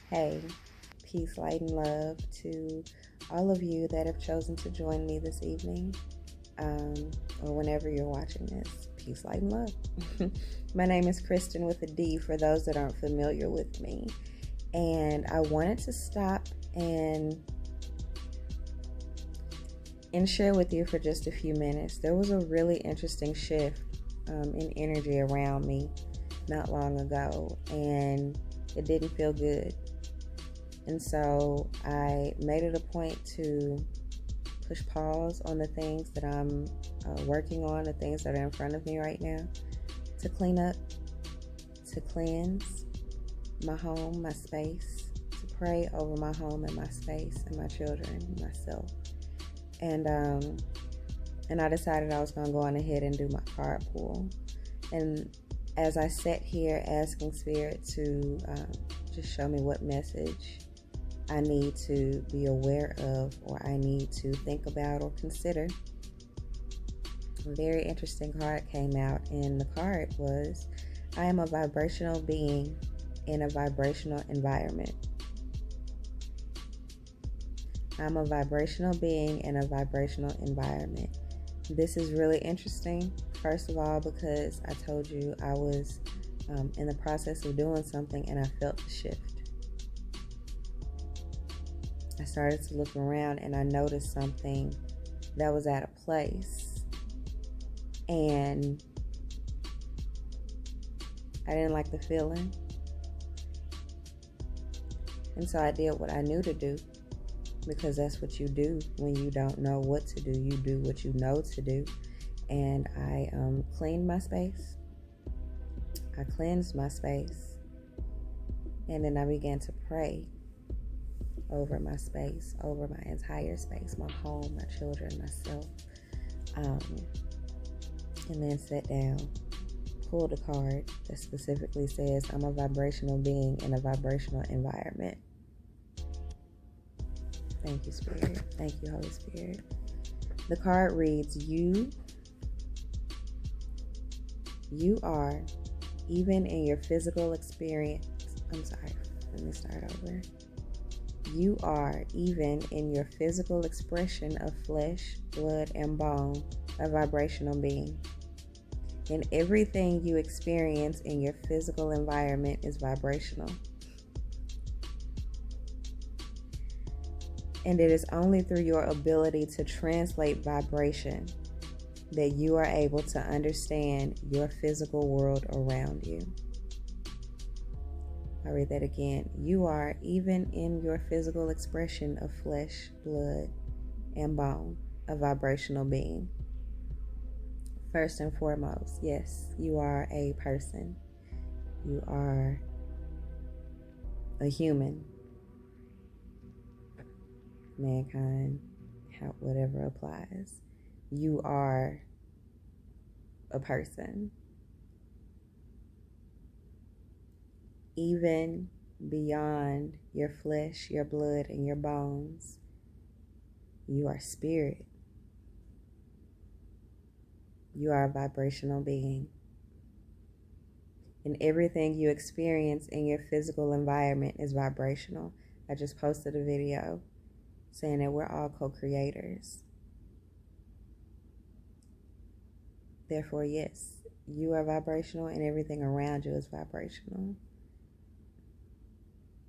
Hey, peace, light, and love to all of you that have chosen to join me this evening, or whenever you're watching this. Peace, light, and love. My name is Kristen with a D for those that aren't familiar with me. And I wanted to stop and share with you for just a few minutes. There was a really interesting shift in energy around me not long ago, and it didn't feel good. And so I made it a point to push pause on the things that I'm working on, the things that are in front of me right now, to clean up, to cleanse my home, my space, to pray over my home and my space and my children and myself. And I decided I was going to go on ahead and do my card pull. And as I sat here asking Spirit to just show me what message I need to be aware of, or I need to think about or consider, a very interesting card came out, and the card was, I am a vibrational being in a vibrational environment. I'm a vibrational being in a vibrational environment. This is really interesting, first of all, because I told you I was in the process of doing something and I felt the shift. I started to look around and I noticed something that was out of place. And I didn't like the feeling. And so I did what I knew to do, because that's what you do when you don't know what to do. You do what you know to do. And I cleaned my space. I cleansed my space. And then I began to pray over my space, over my entire space, my home, my children, myself. And then sat down, pulled a card that specifically says, I'm a vibrational being in a vibrational environment. Thank you, Spirit. Thank you, Holy Spirit. The card reads, You are, even in your physical experience. I'm sorry, let me start over. You are, even in your physical expression of flesh, blood, and bone, a vibrational being. And everything you experience in your physical environment is vibrational. And it is only through your ability to translate vibration that you are able to understand your physical world around you. I'll read that again. You are, even in your physical expression of flesh, blood, and bone, a vibrational being. First and foremost, yes, you are a person. You are a human. Mankind, whatever applies. You are a person. Even beyond your flesh, your blood, and your bones, you are spirit. You are a vibrational being. And everything you experience in your physical environment is vibrational. I just posted a video saying that we're all co-creators. Therefore, yes, you are vibrational and everything around you is vibrational.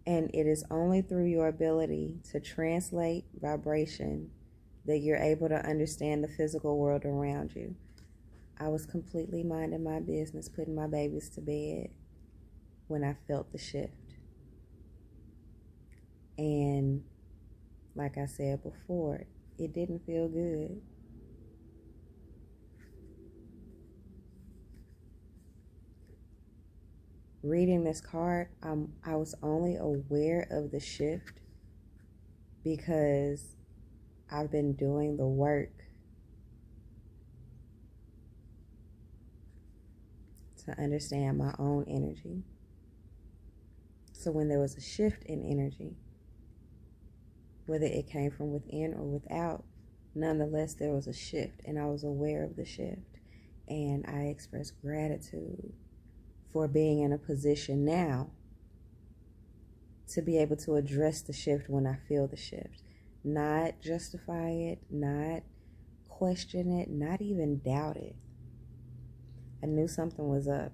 And it is only through your ability to translate vibration that you're able to understand the physical world around you. I was completely minding my business, putting my babies to bed, when I felt the shift. And like I said before, it didn't feel good. Reading this card, I was only aware of the shift because I've been doing the work to understand my own energy. So when there was a shift in energy, whether it came from within or without, nonetheless, there was a shift, and I was aware of the shift. And I expressed gratitude for being in a position now to be able to address the shift when I feel the shift. Not justify it, not question it, not even doubt it. I knew something was up,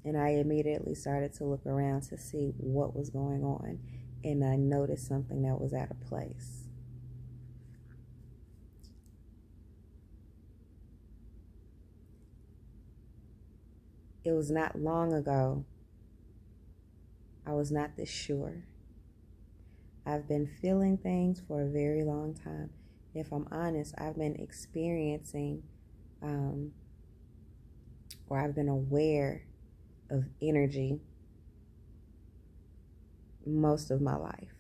and I immediately started to look around to see what was going on, and I noticed something that was out of place. It was not long ago I was not this sure. I've been feeling things for a very long time. If I'm honest, I've been experiencing or I've been aware of energy most of my life.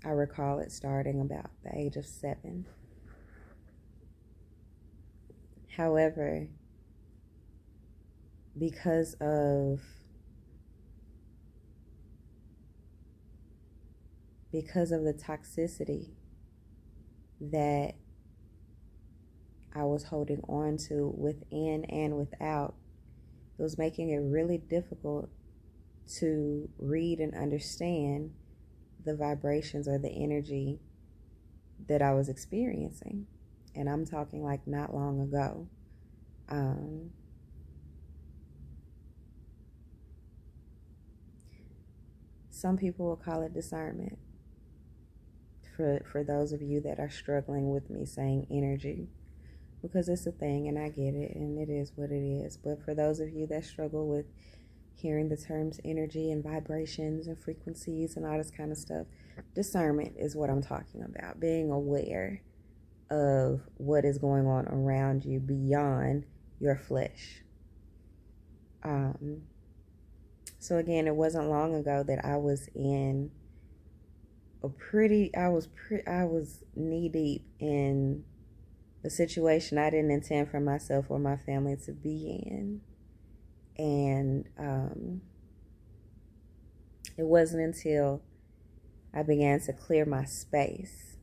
I recall it starting about the age of 7. However, because of the toxicity that I was holding on to within and without, it was making it really difficult to read and understand the vibrations or the energy that I was experiencing. And I'm talking like not long ago. Some people will call it discernment. For those of you that are struggling with me saying energy, because it's a thing and I get it and it is what it is. But for those of you that struggle with hearing the terms energy and vibrations and frequencies and all this kind of stuff, discernment is what I'm talking about. Being aware of what is going on around you beyond your flesh. So again, it wasn't long ago that I was in I was knee deep in a situation I didn't intend for myself or my family to be in. And it wasn't until I began to clear my space,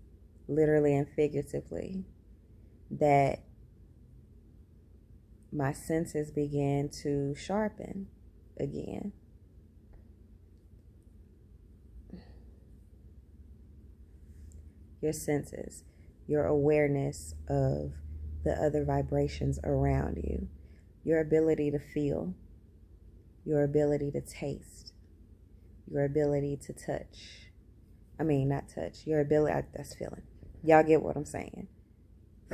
literally and figuratively, that my senses began to sharpen again. Your senses, your awareness of the other vibrations around you, your ability to feel, your ability to taste, your ability to touch. I mean, not touch, your ability, that's feeling. Y'all get what I'm saying.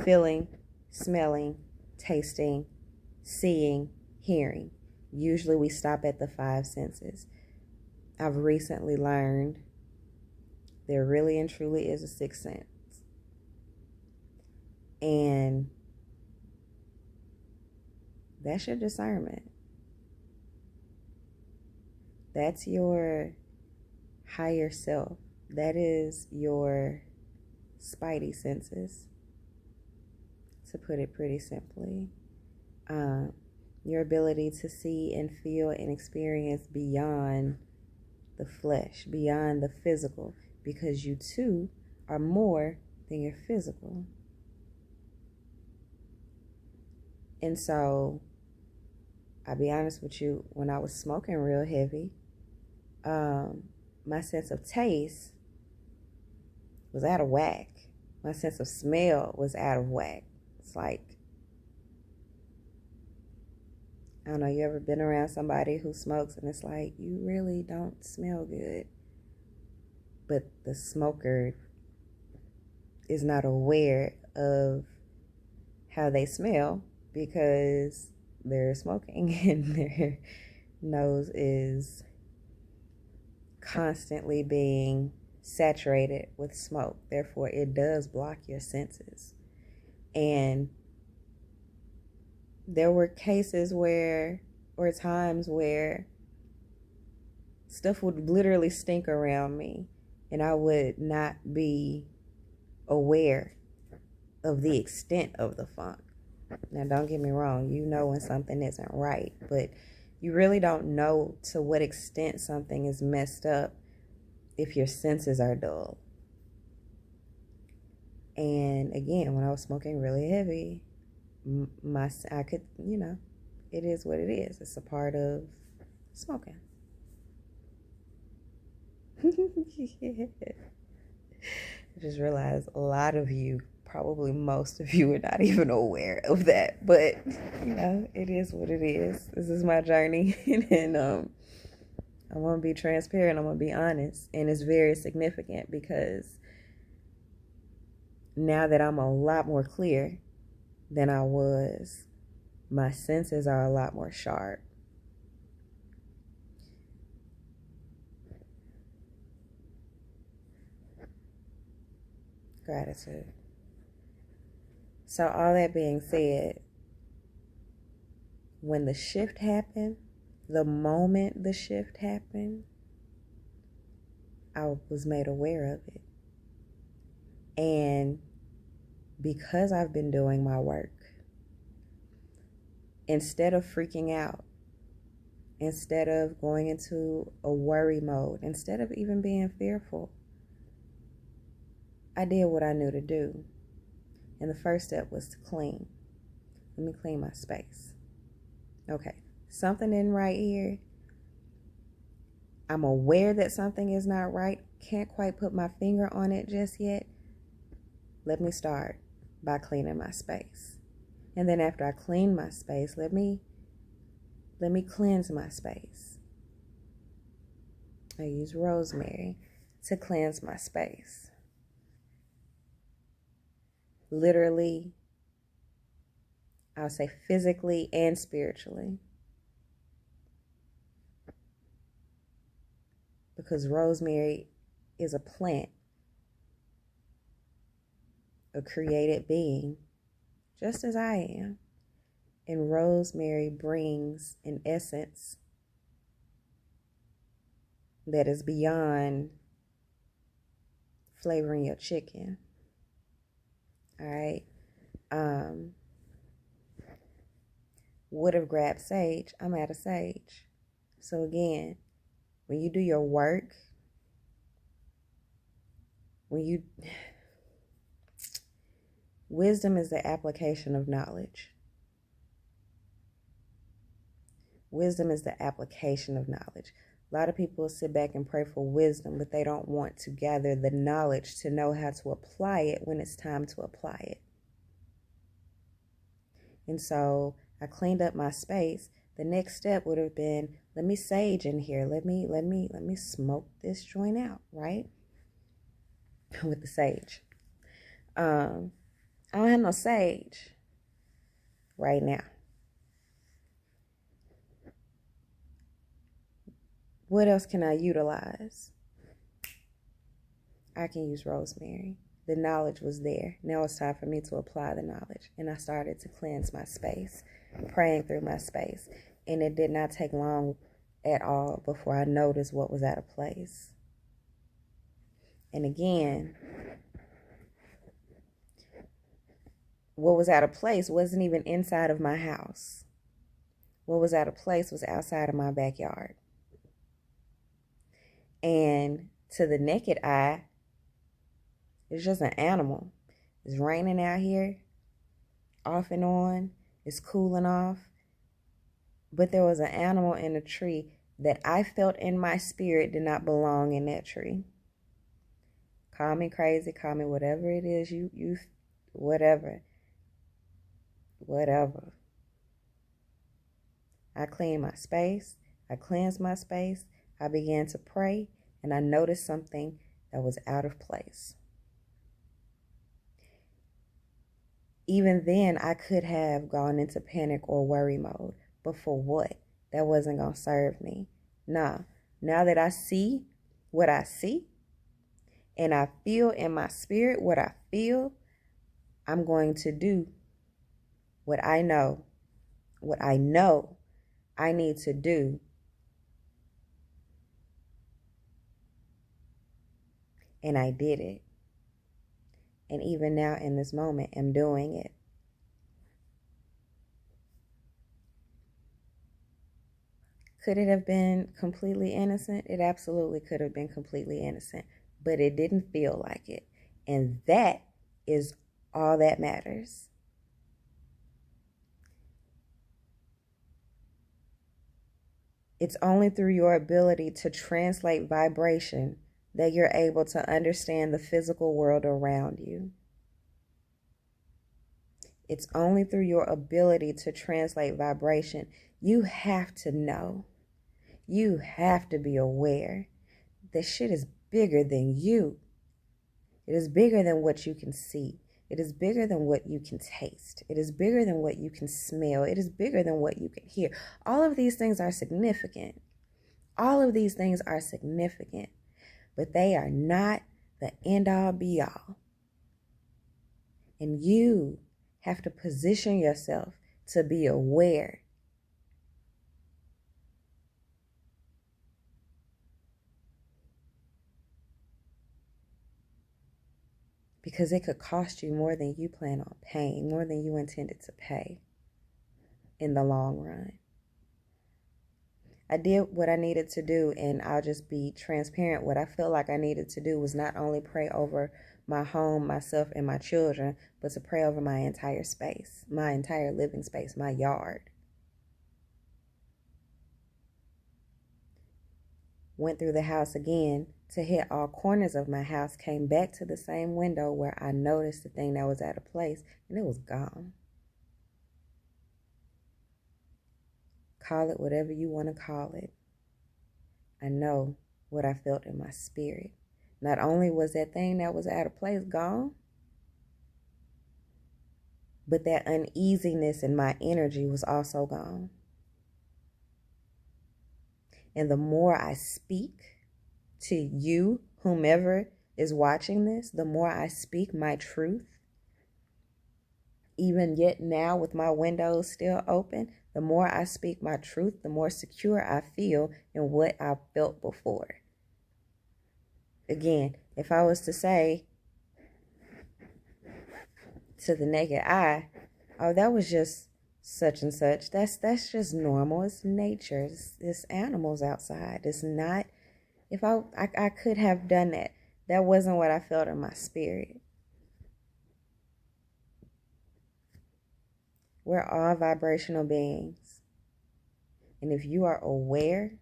Feeling, smelling, tasting, seeing, hearing. Usually we stop at the 5 senses. I've recently learned there really and truly is a 6th sense. And that's your discernment. That's your higher self. That is your spidey senses, to put it pretty simply. Your ability to see and feel and experience beyond the flesh, beyond the physical, because you too are more than your physical. And so, I'll be honest with you, when I was smoking real heavy, my sense of taste was out of whack. My sense of smell was out of whack. It's like, I don't know, you ever been around somebody who smokes and it's like, you really don't smell good. But the smoker is not aware of how they smell because they're smoking and their nose is constantly being saturated with smoke. Therefore, it does block your senses. And there were cases where, or times where, stuff would literally stink around me and I would not be aware of the extent of the funk. Now, don't get me wrong, you know when something isn't right, but you really don't know to what extent something is messed up if your senses are dull. And again, when I was smoking really heavy, I could, it is what it is. It's a part of smoking. Yeah. I just realized a lot of you, probably most of you, are not even aware of that. But, it is what it is. This is my journey. And I want to be transparent. I'm going to be honest. And it's very significant because now that I'm a lot more clear than I was, my senses are a lot more sharp. Gratitude. So all that being said, when the shift happened, the moment the shift happened, I was made aware of it. And because I've been doing my work, instead of freaking out, instead of going into a worry mode, instead of even being fearful, I did what I knew to do. And the first step was to clean. Let me clean my space. Okay, something in right here. I'm aware that something is not right. Can't quite put my finger on it just yet. Let me start by cleaning my space. And then after I clean my space, let me cleanse my space. I use rosemary to cleanse my space. Literally, I'll say physically and spiritually. Because rosemary is a plant, a created being, just as I am. And rosemary brings an essence that is beyond flavoring your chicken. All right. Would have grabbed sage. I'm out of sage. So again, when you do your work, wisdom is the application of knowledge. Wisdom is the application of knowledge. A lot of people sit back and pray for wisdom, but they don't want to gather the knowledge to know how to apply it when it's time to apply it. And so I cleaned up my space. The next step would have been, let me sage in here. Let me smoke this joint out, right? With the sage. I don't have no sage right now. What else can I utilize? I can use rosemary. The knowledge was there. Now it's time for me to apply the knowledge. And I started to cleanse my space, praying through my space. And it did not take long at all before I noticed what was out of place. And again, what was out of place wasn't even inside of my house. What was out of place was outside of my backyard. And to the naked eye, it's just an animal. It's raining out here, off and on. It's cooling off. But there was an animal in a tree that I felt in my spirit did not belong in that tree. Call me crazy, call me whatever it is, you whatever. I cleaned my space. I cleansed my space. I began to pray, and I noticed something that was out of place. Even then, I could have gone into panic or worry mode. But for what? That wasn't going to serve me. Nah. Now that I see what I see, and I feel in my spirit what I feel, I'm going to do what I know I need to do. And I did it. And even now in this moment, I'm doing it. Could it have been completely innocent? It absolutely could have been completely innocent. But it didn't feel like it. And that is all that matters. It's only through your ability to translate vibration that you're able to understand the physical world around you. It's only through your ability to translate vibration. You have to know. You have to be aware that shit is bigger than you. It is bigger than what you can see. It is bigger than what you can taste. It is bigger than what you can smell. It is bigger than what you can hear. All of these things are significant. All of these things are significant, but they are not the end all be all. And you have to position yourself to be aware. Because it could cost you more than you plan on paying, more than you intended to pay in the long run. I did what I needed to do, and I'll just be transparent. What I felt like I needed to do was not only pray over my home, myself, and my children, but to pray over my entire space, my entire living space, my yard. Went through the house again to hit all corners of my house, came back to the same window where I noticed the thing that was out of place, and it was gone. Call it whatever you want to call it. I know what I felt in my spirit. Not only was that thing that was out of place gone, but that uneasiness in my energy was also gone. And the more I speak to you, whomever is watching this, the more I speak my truth, even yet now with my windows still open, the more I speak my truth, the more secure I feel in what I felt before. Again, if I was to say to the naked eye, oh, that was just such and such, that's just normal. It's nature. It's animals outside. It's not, if I could have done that. That wasn't what I felt in my spirit. We're all vibrational beings. And if you are aware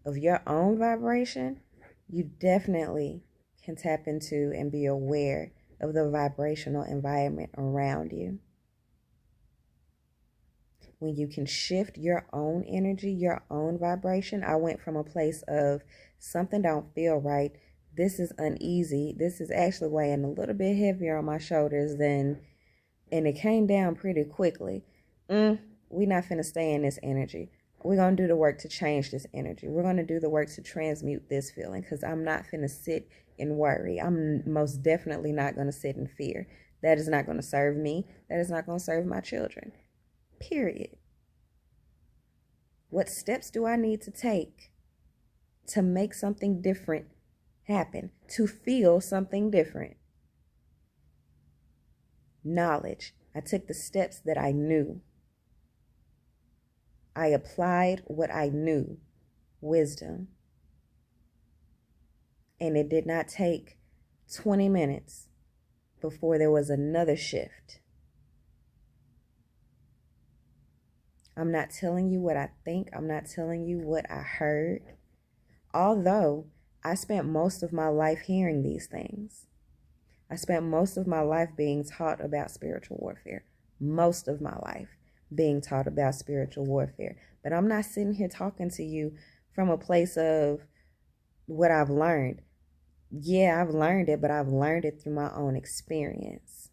of your own vibration, you definitely can tap into and be aware of the vibrational environment around you. When you can shift your own energy, your own vibration. I went from a place of something don't feel right. This is uneasy. This is actually weighing a little bit heavier on my shoulders than, and it came down pretty quickly. We're not finna stay in this energy. We're going to do the work to change this energy. We're going to do the work to transmute this feeling, because I'm not finna sit and worry. I'm most definitely not going to sit in fear. That is not going to serve me. That is not going to serve my children. Period. What steps do I need to take to make something different happen, to feel something different? Knowledge. I took the steps that I knew. I applied what I knew. Wisdom. And it did not take 20 minutes before there was another shift. I'm not telling you what I think. I'm not telling you what I heard. Although I spent most of my life hearing these things. I spent most of my life being taught about spiritual warfare. Most of my life being taught about spiritual warfare. But I'm not sitting here talking to you from a place of what I've learned. Yeah, I've learned it, but I've learned it through my own experience.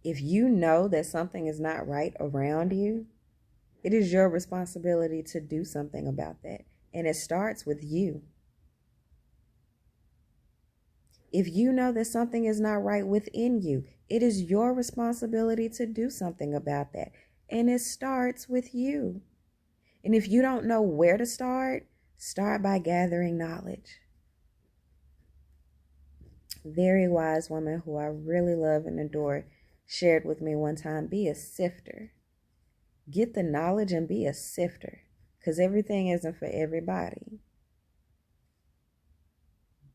If you know that something is not right around you, it is your responsibility to do something about that. And it starts with you. If you know that something is not right within you, it is your responsibility to do something about that. And it starts with you. And if you don't know where to start by gathering knowledge. Very wise woman who I really love and adore shared with me one time, be a sifter. Get the knowledge and be a sifter, because everything isn't for everybody.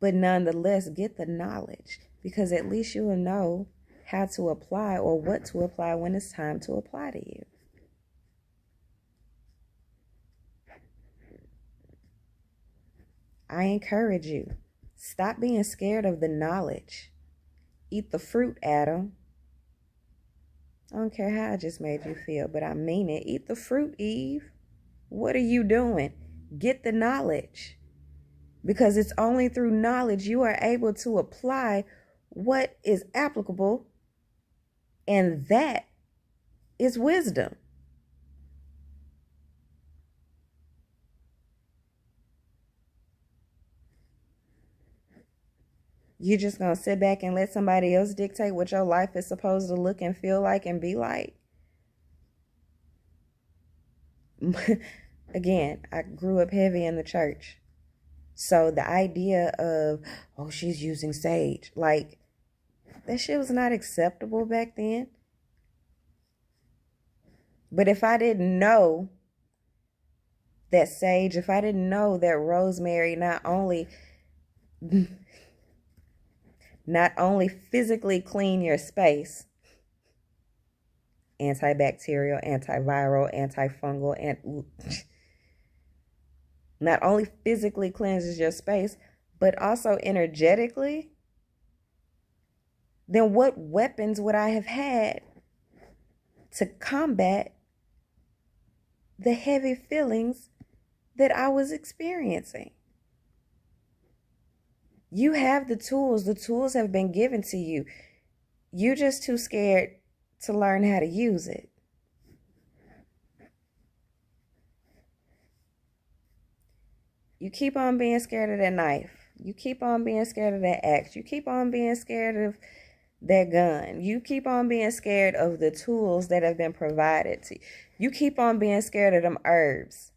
But nonetheless, get the knowledge, because at least you will know how to apply or what to apply when it's time to apply to you. I encourage you. Stop being scared of the knowledge. Eat the fruit, Adam. I don't care how I just made you feel, but I mean it. Eat the fruit, Eve. What are you doing? Get the knowledge. Because it's only through knowledge you are able to apply what is applicable, and that is wisdom. You just gonna sit back and let somebody else dictate what your life is supposed to look and feel like and be like? Again, I grew up heavy in the church. So the idea of, oh, she's using sage, like, that shit was not acceptable back then. But if I didn't know that sage, if I didn't know that rosemary not only physically clean your space, antibacterial, antiviral, antifungal, and not only physically cleanses your space, but also energetically, then what weapons would I have had to combat the heavy feelings that I was experiencing? You have the tools. The tools have been given to you. You're just too scared to learn how to use it. You keep on being scared of that knife. You keep on being scared of that axe. You keep on being scared of that gun. You keep on being scared of the tools that have been provided to you. You keep on being scared of them herbs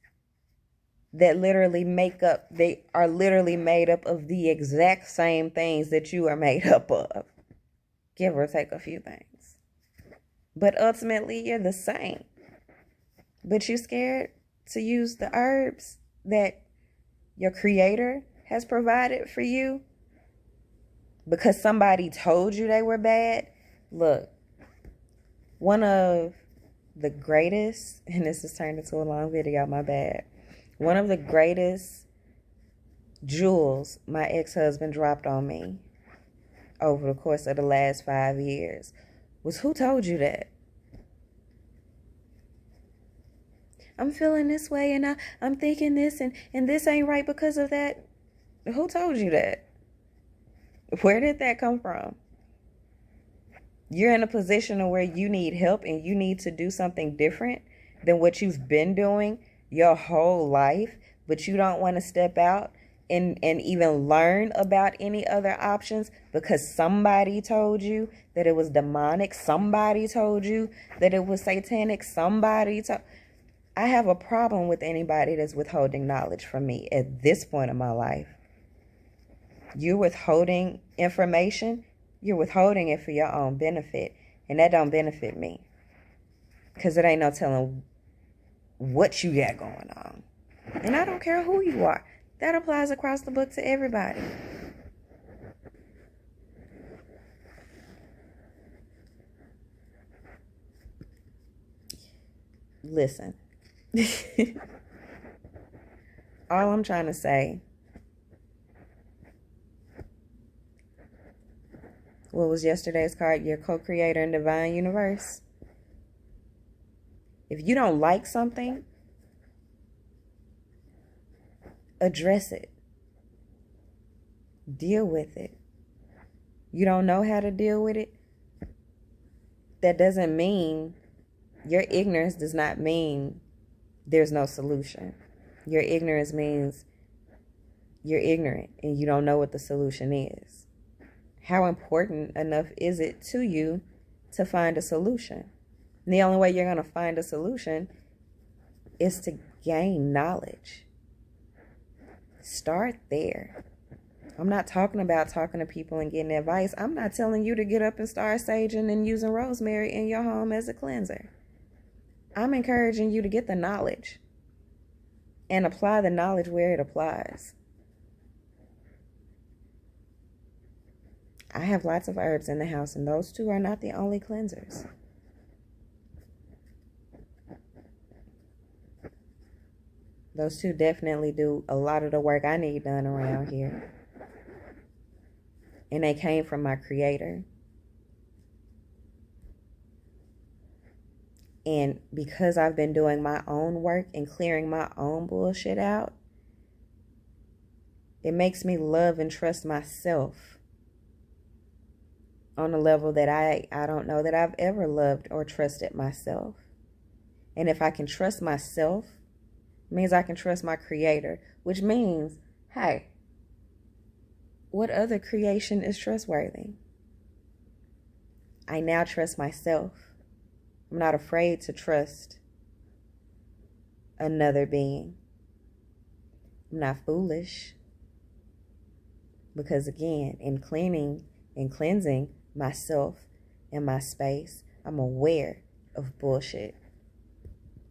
that literally they are literally made up of the exact same things that you are made up of. Give or take a few things. But ultimately, you're the same. But you're scared to use the herbs that your creator has provided for you because somebody told you they were bad. Look, one of the greatest, and this has turned into a long video, my bad. One of the greatest jewels my ex-husband dropped on me over the course of the last 5 years was, who told you that? I'm feeling this way and I'm thinking this and this ain't right because of that. Who told you that? Where did that come from? You're in a position where you need help and you need to do something different than what you've been doing your whole life, but you don't want to step out and even learn about any other options because somebody told you that it was demonic. Somebody told you that it was satanic. I have a problem with anybody that's withholding knowledge from me at this point in my life. You're withholding information. You're withholding it for your own benefit. And that don't benefit me. Because it ain't no telling what you got going on. And I don't care who you are. That applies across the book to everybody. Listen. All I'm trying to say, what was yesterday's card? Your co-creator in divine universe. If you don't like something, address it. Deal with it. You don't know how to deal with it? That doesn't mean, your ignorance does not mean there's no solution. Your ignorance means you're ignorant and you don't know what the solution is. How important enough is it to you to find a solution? And the only way you're going to find a solution is to gain knowledge. Start there. I'm not talking about talking to people and getting advice. I'm not telling you to get up and start saging and using rosemary in your home as a cleanser. I'm encouraging you to get the knowledge and apply the knowledge where it applies. I have lots of herbs in the house, and those two are not the only cleansers. Those two definitely do a lot of the work I need done around here. And they came from my creator. And because I've been doing my own work and clearing my own bullshit out, it makes me love and trust myself on a level that I don't know that I've ever loved or trusted myself. And if I can trust myself, it means I can trust my creator, which means, hey, what other creation is trustworthy? I now trust myself. I'm not afraid to trust another being. I'm not foolish. Because again, in cleaning and cleansing myself and my space, I'm aware of bullshit.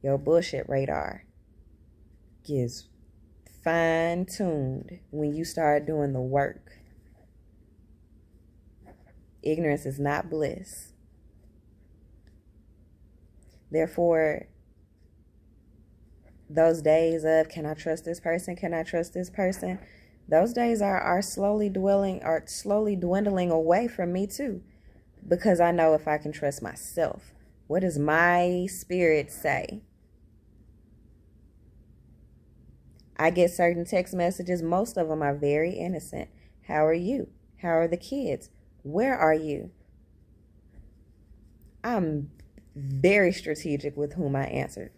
Your bullshit radar gets fine-tuned when you start doing the work. Ignorance is not bliss. Therefore, those days of, can I trust this person? Can I trust this person? Those days are slowly dwindling away from me too. Because I know if I can trust myself. What does my spirit say? I get certain text messages. Most of them are very innocent. How are you? How are the kids? Where are you? I'm very strategic with whom I answer.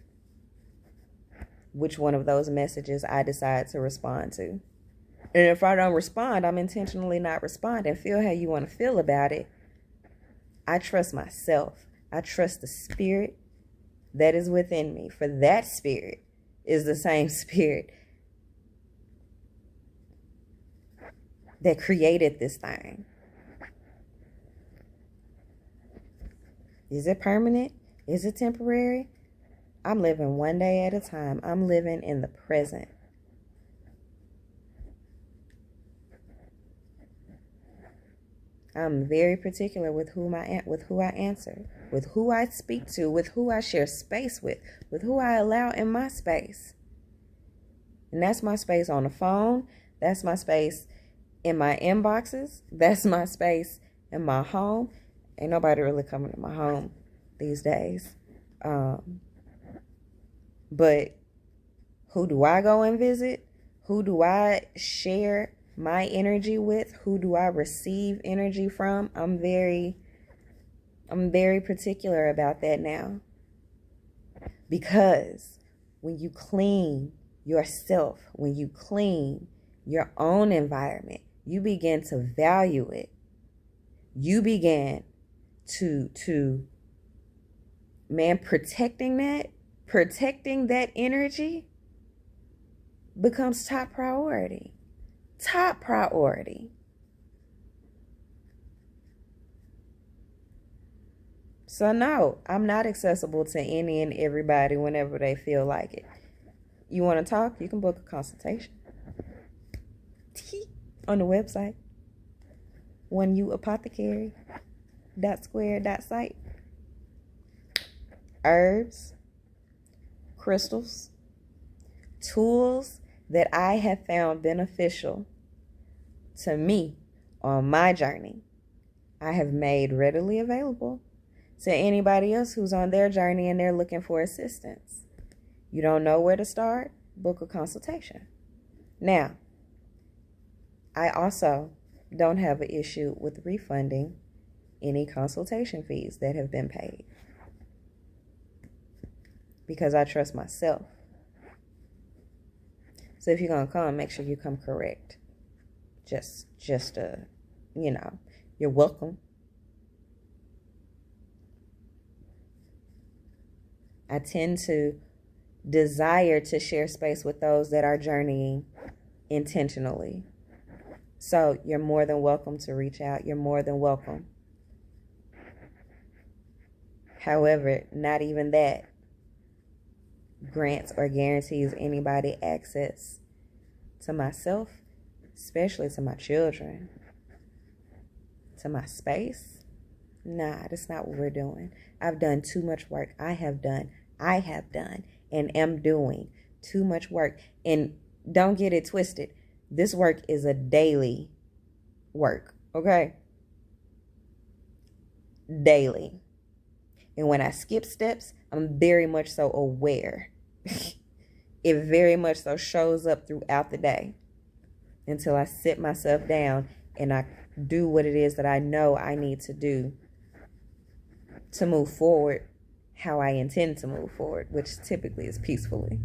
Which one of those messages I decide to respond to. And if I don't respond, I'm intentionally not responding. Feel how you want to feel about it. I trust myself. I trust the spirit that is within me. For that spirit is the same spirit that created this thing. Is it permanent? Is it temporary? I'm living one day at a time. I'm living in the present. I'm very particular with who I answer, with who I speak to, with who I share space with who I allow in my space. And that's my space on the phone. That's my space in my inboxes. That's my space in my home. Ain't nobody really coming to my home these days. But who do I go and visit? Who do I share my energy with? Who do I receive energy from? I'm very particular about that now. Because when you clean yourself, when you clean your own environment, you begin to value it. You begin to protecting that energy becomes top priority. Top priority. So no, I'm not accessible to any and everybody whenever they feel like it. You want to talk? You can book a consultation on the website. OneYou Apothecary .square.site. Herbs, crystals, tools that I have found beneficial to me on my journey, I have made readily available to anybody else who's on their journey and they're looking for assistance. You don't know where to start? Book a consultation. Now, I also don't have an issue with refunding any consultation fees that have been paid because I trust myself. So if you're going to come, make sure you come correct. Just you're welcome. I tend to desire to share space with those that are journeying intentionally. So you're more than welcome to reach out. You're more than welcome. However, not even that grants or guarantees anybody access to myself, especially to my children, to my space. Nah, that's not what we're doing. I've done too much work. I have done, and am doing Too much work. And don't get it twisted. This work is a daily work, okay? Daily. And when I skip steps, I'm very much so aware. It very much so shows up throughout the day until I sit myself down and I do what it is that I know I need to do to move forward how I intend to move forward, which typically is peacefully.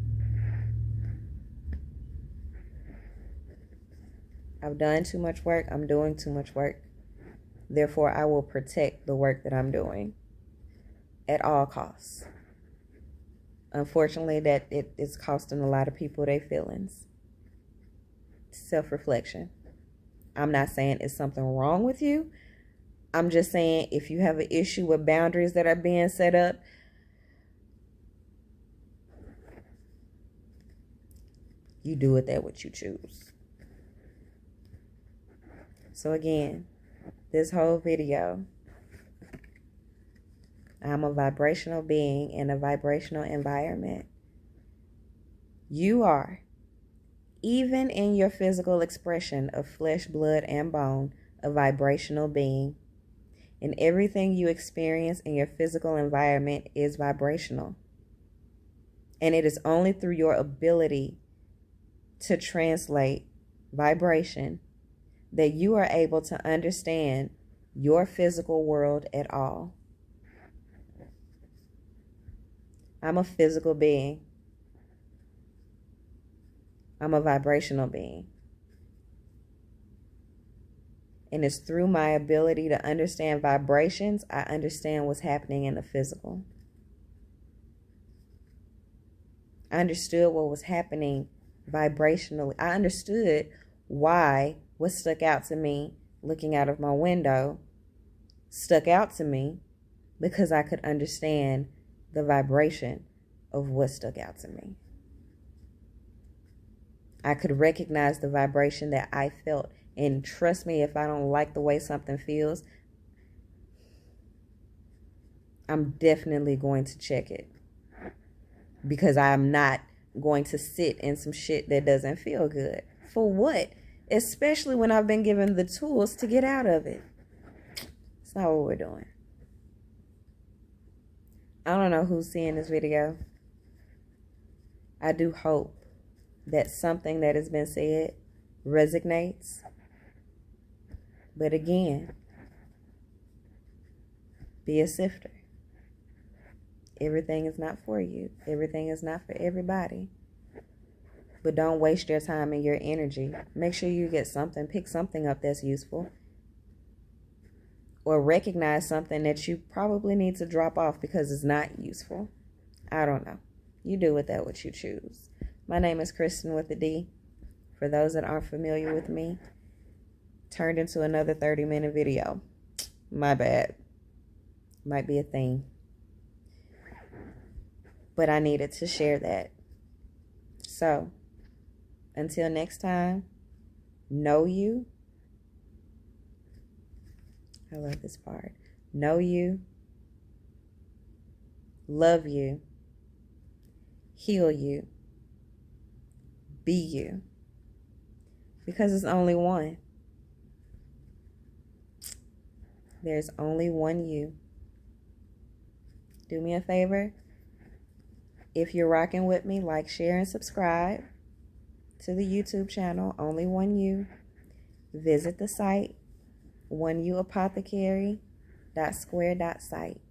I've done too much work. I'm doing too much work. Therefore, I will protect the work that I'm doing at all costs. Unfortunately, that it is costing a lot of people their feelings. Self-reflection. I'm not saying it's something wrong with you. I'm just saying if you have an issue with boundaries that are being set up, you do with that what you choose. So again, this whole video, I'm a vibrational being in a vibrational environment. You are, even in your physical expression of flesh, blood, and bone, a vibrational being. And everything you experience in your physical environment is vibrational. And it is only through your ability to translate vibration that you are able to understand your physical world at all. I'm a physical being. I'm a vibrational being. And it's through my ability to understand vibrations, I understand what's happening in the physical. I understood what was happening vibrationally. I understood why what stuck out to me looking out of my window stuck out to me, because I could understand the vibration of what stuck out to me. I could recognize the vibration that I felt. And trust me, if I don't like the way something feels, I'm definitely going to check it. Because I'm not going to sit in some shit that doesn't feel good. For what? Especially when I've been given the tools to get out of it. It's not what we're doing. I don't know who's seeing this video. I do hope that something that has been said resonates. But again, be a sifter. Everything is not for you. Everything is not for everybody. But don't waste your time and your energy. Make sure you get something. Pick something up that's useful. Or recognize something that you probably need to drop off because it's not useful. I don't know. You do with that what you choose. My name is Kristen with a D. For those that aren't familiar with me, turned into another 30-minute video. My bad. Might be a thing. But I needed to share that. So, until next time, know you. I love this part. Know you. Love you. Heal you. Be you. Because it's only one. There's only one you. Do me a favor. If you're rocking with me, like, share, and subscribe to the YouTube channel, OnlyOneYou. Visit the site, OneYou Apothecary.square.site.